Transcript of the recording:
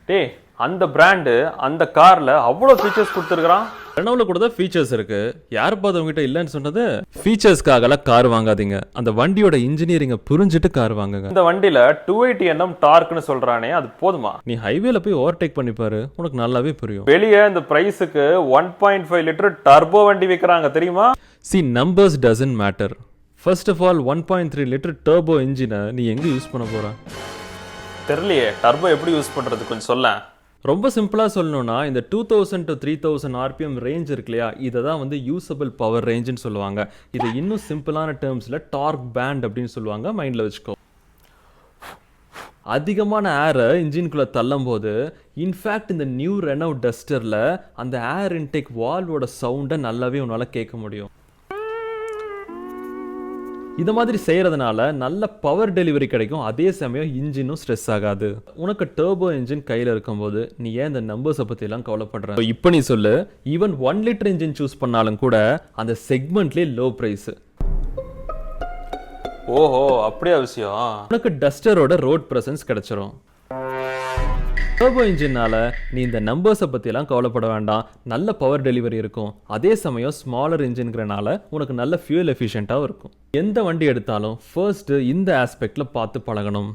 டேய் அந்த பிராண்டு அந்த கார்ல அவ்வளவு ஃபீச்சர்ஸ் கொடுத்துருக்கான். ரெனோல கூட தான் ஃபீச்சர்ஸ் இருக்கு. யார் பார்த்தவங்ககிட்ட இல்லைன்னு சொன்னது? ஃபீச்சர்ஸ்க்காகலாம் கார் வாங்காதீங்க. அந்த வண்டியோட இன்ஜினியரிங்கை புரிஞ்சுட்டு கார் வாங்குங்க. இந்த வண்டியில 280 Nm டார்க்னு சொல்றானே, அது போதுமா? நீ ஹைவேல போய் ஓவர்டேக் பண்ணி பாரு, உனக்கு நல்லாவே புரியும். வெளியே இந்த பிரைஸுக்கு 1.5 லிட்டர் டர்போ வண்டி விற்கிறாங்க தெரியுமா? See, numbers doesn't matter. First of all, 1.3 litre turbo இன்ஜினை நீ எங்க யூஸ் பண்ண போற? தெரியலையே, டர்போ எப்படி யூஸ் பண்றது கொஞ்சம் சொல்ல. ரொம்ப சிம்பிளாக சொல்லணும்னா இந்த 2000 to 3000 RPM ரேஞ்ச் இருக்கு இல்லையா, இதை தான் வந்து யூசபிள் பவர் ரேஞ்சுன்னு சொல்லுவாங்க. இதை இன்னும் சிம்பிளான டேர்ம்ஸில் டார்க் பேண்ட் அப்படின்னு சொல்லுவாங்க. மைண்டில் வச்சுக்கோ. அதிகமான ஏரை இன்ஜின்குள்ளே தள்ளும் போது இன்ஃபேக்ட் இந்த நியூ ரெனோ டஸ்டரில் அந்த ஏர் இன்டேக் வால்வோட சவுண்டை நல்லாவே உன்னால் கேட்க முடியும். இதை மாதிரி செய்கிறதுனால நல்ல பவர் டெலிவரி கிடைக்கும். அதே சமயம் இன்ஜினும் ஸ்ட்ரெஸ் ஆகாது. உனக்கு டர்போ இன்ஜின் கையில் இருக்கும்போது நீ ஏன் இந்த நம்பர்ஸை பற்றிலாம் கவலைப்படுற? இப்போ நீ சொல்லு, ஈவன் 1 லிட்டர் இன்ஜின் சூஸ் பண்ணாலும் கூட அந்த செக்மெண்ட்லேயே லோ ப்ரைஸு. ஓஹோ, அப்படியே விஷயம். உனக்கு டஸ்டரோட ரோட் ப்ரெசன்ஸ் கிடைச்சிரும். டர்போ இன்ஜினால நீ இந்த நம்பர்ஸை பற்றிலாம் கவலைப்பட வேண்டாம். நல்ல பவர் டெலிவரி இருக்கும். அதே சமயம் ஸ்மாலர் இன்ஜின்கிறனால உனக்கு நல்ல ஃபியூல் எஃபிஷியண்ட்டாகவும் இருக்கும். எந்த வண்டி எடுத்தாலும் ஃபர்ஸ்ட் இந்த ஆஸ்பெக்டில் பார்த்து பழகணும்.